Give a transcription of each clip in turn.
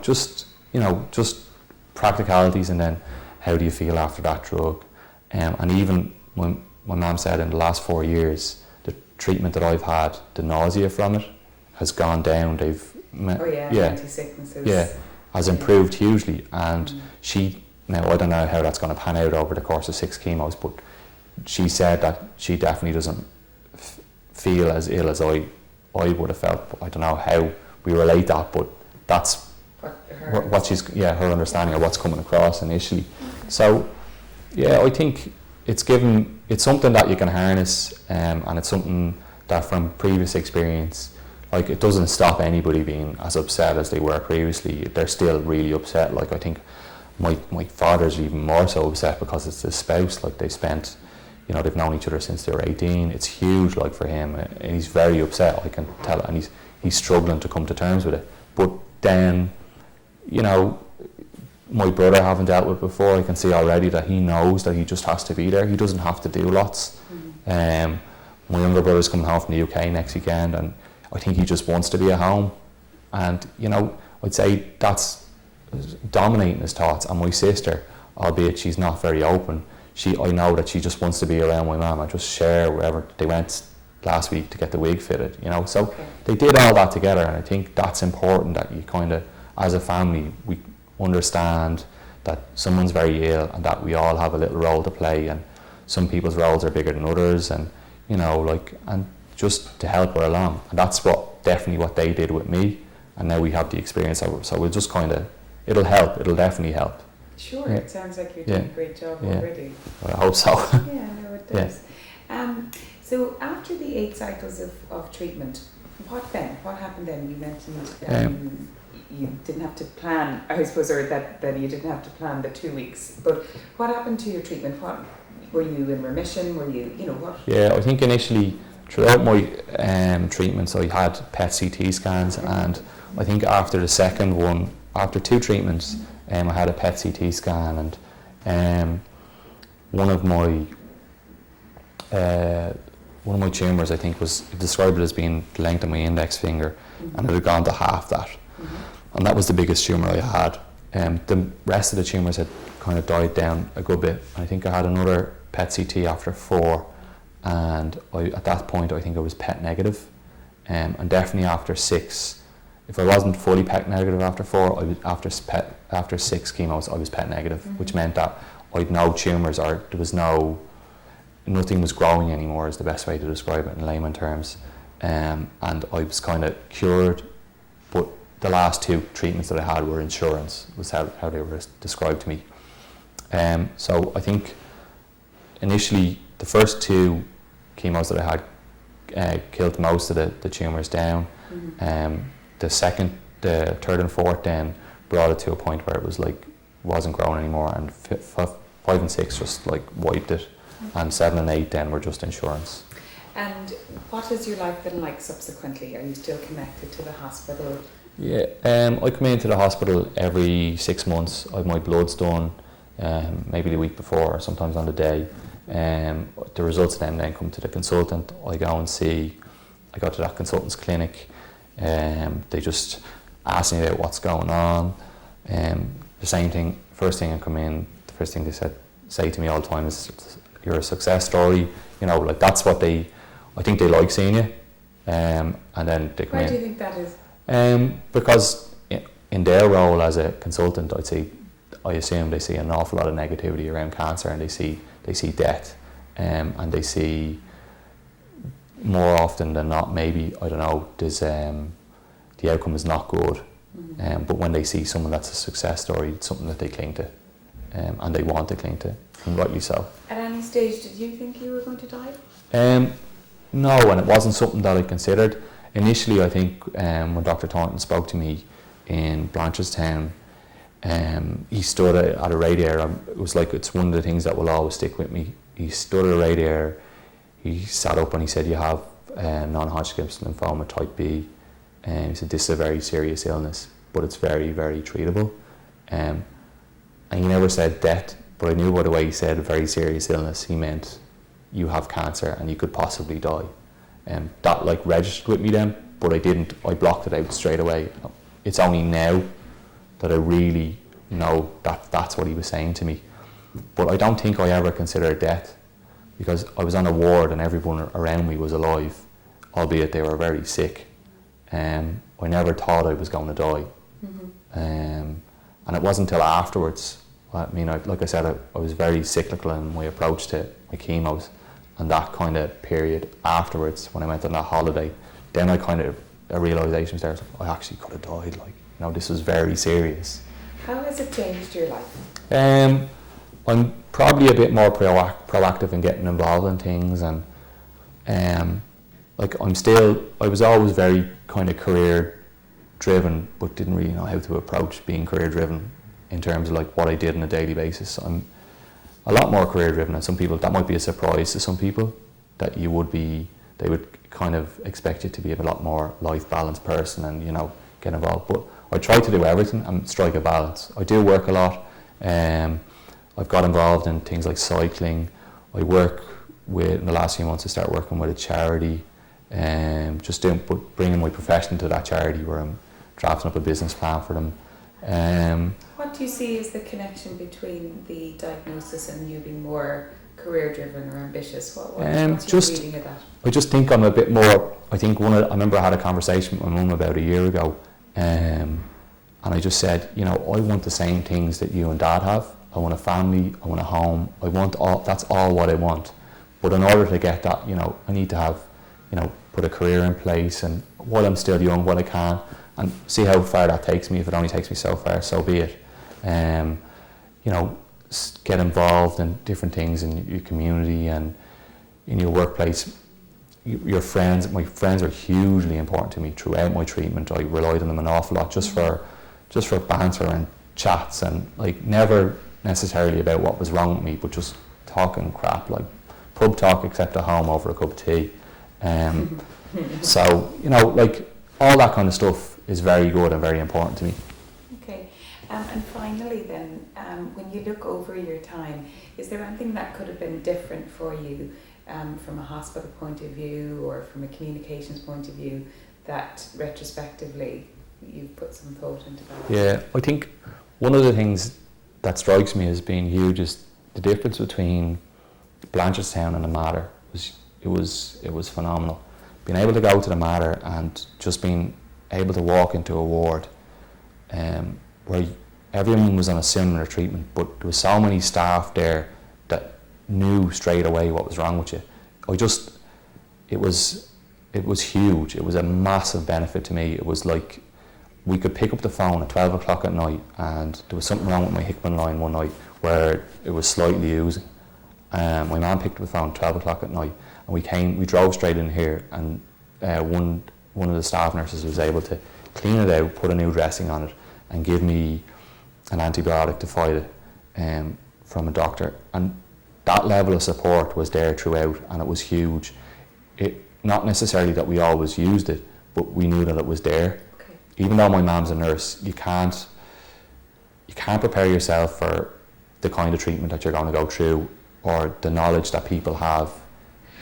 just practicalities, and then how do you feel after that drug? And even when my mum said in the last 4 years, the treatment that I've had, the nausea from it has gone down. Anti-sicknesses. Has improved hugely. And now I don't know how that's going to pan out over the course of 6 chemos, but she said that she definitely doesn't feel as ill as I would have felt. I don't know how we relate that, but that's what she's her understanding of what's coming across initially. So I think it's something that you can harness, and it's something that from previous experience, like, it doesn't stop anybody being as upset as they were previously. They're still really upset. Like, I think my father's even more so upset because it's his spouse. Like, they spent, they've known each other since they were 18. It's huge, like, for him, and he's very upset, I can tell, and he's struggling to come to terms with it. But then, my brother, having dealt with it before, I can see already that he knows that he just has to be there. He doesn't have to do lots. My younger brother's coming home from the UK next weekend, and I think he just wants to be at home. And, I'd say that's dominating his thoughts. And my sister, albeit she's not very open, I know that she just wants to be around my mum and just share wherever. They went last week to get the wig fitted, So they did all that together, and I think that's important, that you kind of, as a family, we understand that someone's very ill and that we all have a little role to play, and some people's roles are bigger than others, and and just to help her along. And that's definitely what they did with me, and now we have the experience of it, so we'll just it'll definitely help. Sure, it sounds like you're doing a great job already. Well, I hope so. No, it does. So after the 8 cycles of treatment, what happened then? You mentioned you didn't have to plan, I suppose, or that you didn't have to plan the 2 weeks. But what happened to your treatment? What were you in remission? Were you, what? Yeah, I think initially throughout my treatments, I had PET CT scans, and I think after the second one, after 2 treatments, I had a PET CT scan, and one of my tumours, I think, was described as being the length of my index finger, and it had gone to half that. And that was the biggest tumour I had. The rest of the tumours had kind of died down a good bit. I think I had another PET CT after 4, and at that point I think I was PET negative. And definitely after 6, if I wasn't fully PET negative after 4, after 6 chemos I was PET negative, which meant that I had no tumours, or there was nothing was growing anymore, is the best way to describe it in layman terms. And I was kind of cured, but the last 2 treatments that I had were insurance, was how they were described to me. So I think initially the first 2 chemos that I had killed most of the tumours down. The third and fourth then brought it to a point where it was like wasn't growing anymore, and 5 and 6 just like wiped it, and 7 and 8 then were just insurance. And what has your life been like subsequently? Are you still connected to the hospital? Yeah, I come into the hospital every 6 months. I have my bloods done, maybe the week before, or sometimes on the day. The results of them then come to the consultant. I go to that consultant's clinic. They just ask me about what's going on. The same thing, first thing I come in, the first thing they say to me all the time is, you're a success story. Like, that's what I think they like seeing you. And then they come in. Why do you think that is? Because in their role as a consultant, I assume they see an awful lot of negativity around cancer, and they see death, and they see, more often than not, maybe, I don't know, there's the outcome is not good, but when they see someone that's a success story, it's something that they cling to, and they want to cling to, and rightly so. At any stage, did you think you were going to die? No, and it wasn't something that I considered. Initially, I think when Dr. Thornton spoke to me in Blanchardstown, he stood at a radiator. It was like, it's one of the things that will always stick with me. He stood at a radiator, he sat up and he said, you have non-Hodgkin's lymphoma type B. He said, this is a very serious illness, but it's very, very treatable. And he never said death, but I knew by the way he said a very serious illness, he meant you have cancer and you could possibly die. That registered with me then, but I blocked it out straight away. It's only now that I really know that that's what he was saying to me. But I don't think I ever considered death, because I was on a ward and everyone around me was alive, albeit they were very sick. I never thought I was going to die. And it wasn't until afterwards, I mean, like I said, I was very cyclical in my approach to my chemos, and that kind of period afterwards, when I went on that holiday, then a realisation was there, I actually could have died, like, you know, this was very serious. How has it changed your life? I'm probably a bit more proactive in getting involved in things, and like I was always very kind of career driven, but didn't really know how to approach being career driven in terms of like what I did on a daily basis. I'm a lot more career driven than some people. That might be a surprise to some people, that they would kind of expect you to be a lot more life balanced person and, you know, get involved. But I try to do everything and strike a balance. I do work a lot. I've got involved in things like cycling. I work with, in the last few months, I started working with a charity, bringing my profession to that charity, where I'm drafting up a business plan for them. What do you see as the connection between the diagnosis and you being more career driven or ambitious? What's your reading of that? I just think I'm a bit more, I remember I had a conversation with my mum about a year ago, and I just said, you know, I want the same things that you and Dad have. I want a family, I want a home, that's all what I want. But in order to get that, you know, I need to have, you know, put a career in place, and while I'm still young, what I can, and see how far that takes me. If it only takes me so far, so be it. You know, get involved in different things in your community and in your workplace. Your friends, my friends are hugely important to me throughout my treatment. I relied on them an awful lot just for banter and chats, and like never necessarily about what was wrong with me, but just talking crap, like pub talk, except at home over a cup of tea. So, you know, like all that kind of stuff is very good and very important to me. Okay, and finally then, when you look over your time, is there anything that could have been different for you from a hospital point of view or from a communications point of view, that retrospectively you've put some thought into that? Yeah, I think one of the things that strikes me as being huge is the difference between Blanchardstown and the Mater. It was phenomenal. Being able to go to the Mater and just being able to walk into a ward where everyone was on a similar treatment, but there was so many staff there that knew straight away what was wrong with you. It was huge. It was a massive benefit to me. It was like we could pick up the phone at 12 o'clock at night, and there was something wrong with my Hickman line one night where it was slightly oozing. My mum picked up the phone at 12 o'clock at night, and we drove straight in here, and one of the staff nurses was able to clean it out, put a new dressing on it, and give me an antibiotic to fight it from a doctor. And that level of support was there throughout, and it was huge. Not necessarily that we always used it, but we knew that it was there. Okay. Even though my mum's a nurse, you can't prepare yourself for the kind of treatment that you're going to go through, or the knowledge that people have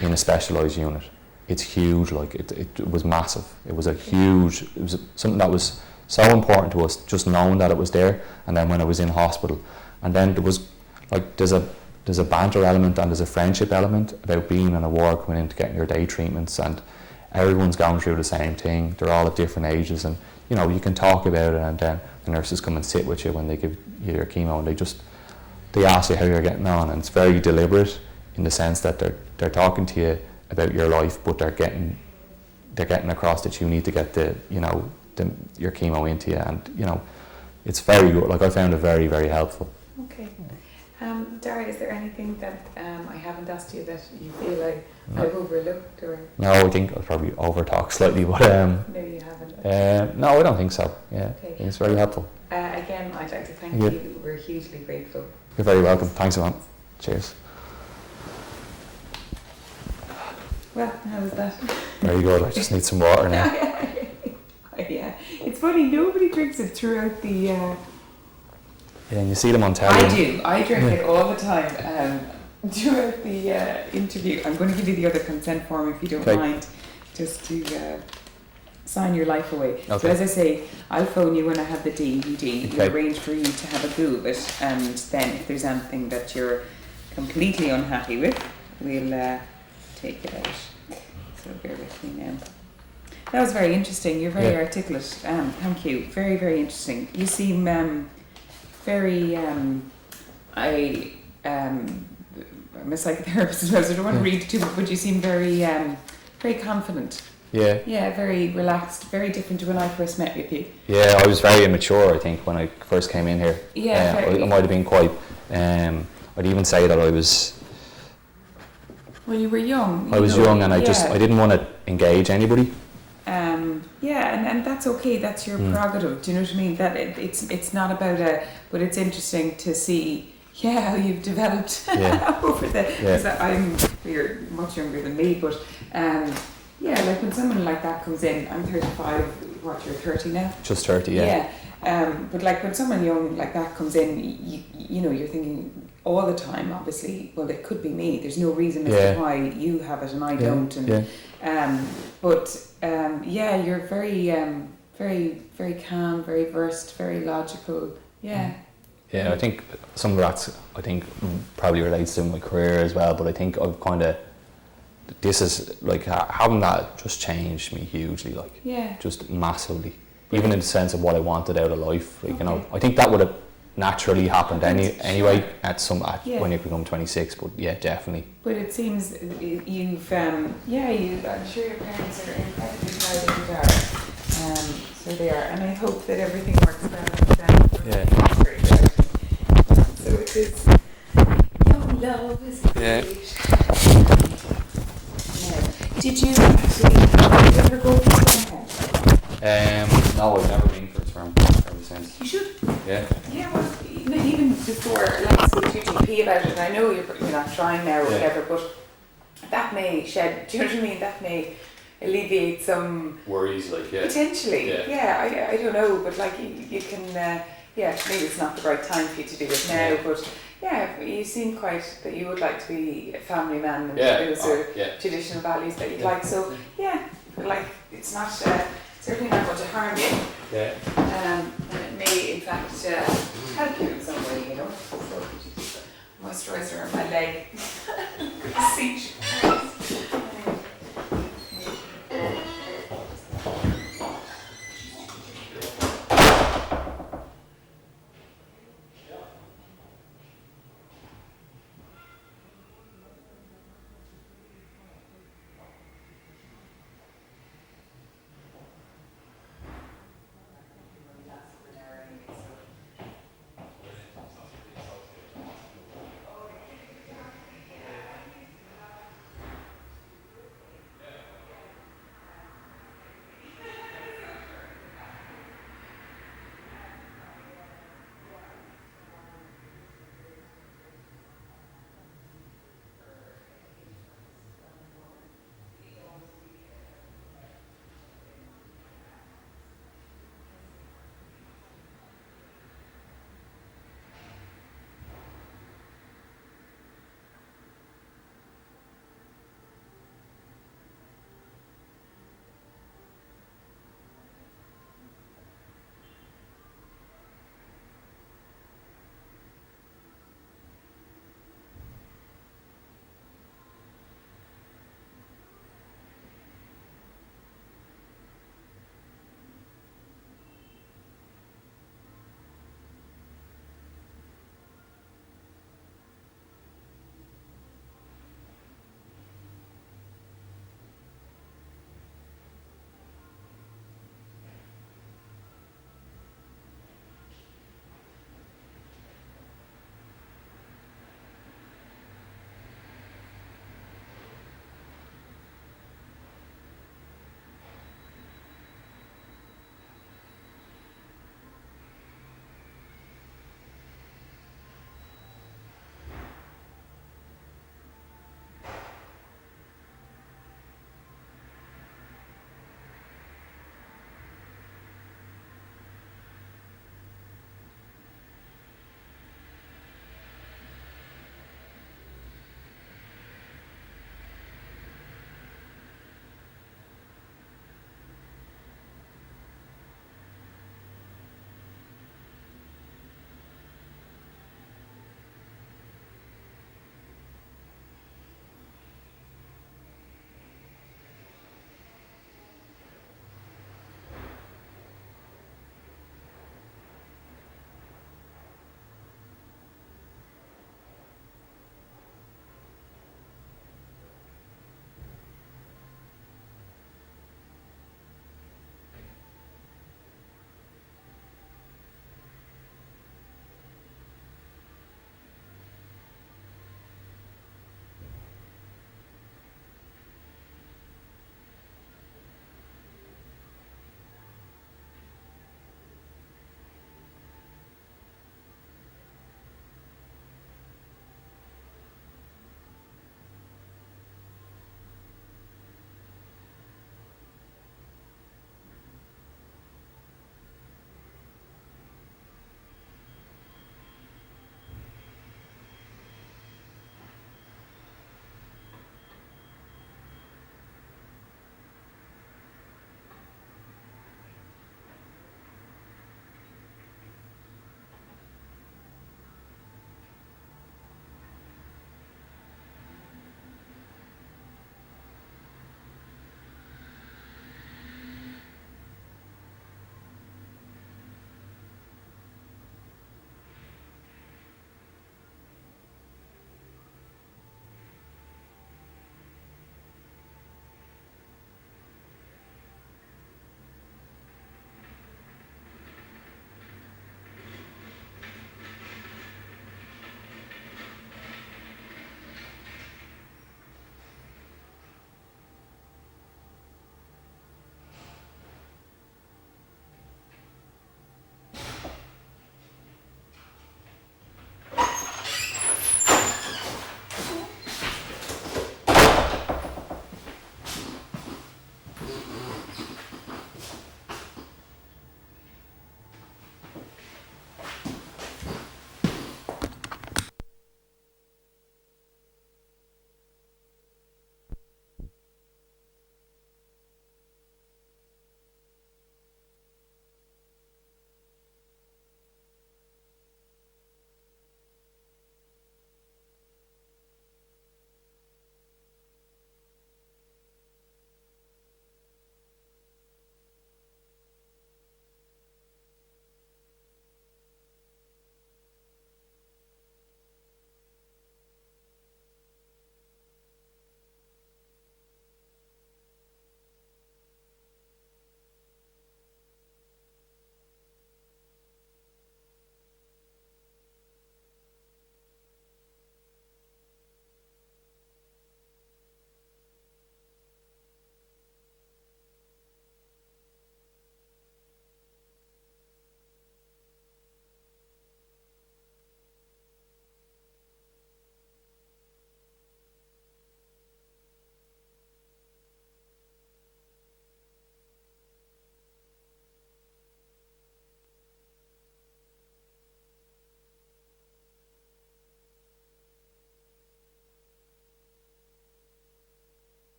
in a specialised unit. It's huge. Like it was massive. It was something that was so important to us, just knowing that it was there. And then when I was in hospital, and then there was like there's a banter element and there's a friendship element about being in a ward, coming in to get your day treatments, and everyone's going through the same thing. They're all at different ages, and you know, you can talk about it, and then the nurses come and sit with you when they give you your chemo, and they ask you how you're getting on, and it's very deliberate in the sense that they're talking to you about your life, but they're getting across that you need to get your chemo into you, and you know, it's very good. Like I found it very, very helpful. Okay. Darragh, is there anything that I haven't asked you that you feel like I've overlooked, or? No, I think I'll probably overtalk slightly, but no, you haven't. No, I don't think so. Yeah, okay. I think it's very helpful. Again, I'd like to thank you. We're hugely grateful. You're very welcome. Thanks a lot. Cheers. Well, how was that? Very good. I just need some water now. Yeah, it's funny. Nobody drinks it throughout the. Yeah, and you see them on telly. I do. I drink it all the time throughout the interview. I'm going to give you the other consent form if you don't mind, just to sign your life away. So Okay. as I say, I'll phone you when I have the DVD. Okay. We'll arrange for you to have a go of it, and then if there's anything that you're completely unhappy with, we'll take it out. So bear with me now. That was very interesting. You're very articulate. Thank you. Very, very interesting. You seem very. I'm a psychotherapist as well, so I don't want to read too much, but you seem very, very confident. Yeah. Yeah, very relaxed. Very different to when I first met with you. Yeah, I was very immature, I think, when I first came in here. Yeah, I might have been quite. I'd even say that I was. When you were young. I was young, and I didn't want to engage anybody. Yeah, and that's okay. That's your prerogative. Do you know what I mean? That it's not about but it's interesting to see. Yeah, how you've developed over the. Because you're much younger than me, but yeah, like when someone like that comes in, I'm 35. What, you're 30 now? Just 30, yeah. But like when someone young like that comes in, you know, you're thinking all the time. Obviously, well, it could be me. There's no reason as to why you have it and I don't. And yeah, you're very, very, very calm, very versed, very logical. Yeah. Yeah, I think some of that's, probably relates to my career as well, but I think I've kind of, this is, like, having that just changed me hugely, like, just massively, even in the sense of what I wanted out of life, like, you know, I think that would have naturally happened anyway when you become 26, but yeah, definitely. But it seems you've, I'm sure your parents are incredibly proud of you, Darragh. So they are, and I hope that everything works well with them. So it is, young love is great. Did you ever go to Stonehenge? No, I've never been for a term ever since. You should. Yeah. Yeah, well, even before, like, speak to your GP about it, and I know you're not trying now or whatever, but that may shed, do you know what I mean? That may alleviate some worries, like, potentially. Yeah, I don't know, but like you can, maybe it's not the right time for you to do it now, but yeah, you seem quite that you would like to be a family man, and those are traditional values that you'd like. So like it's not certainly not going to harm you. And it may in fact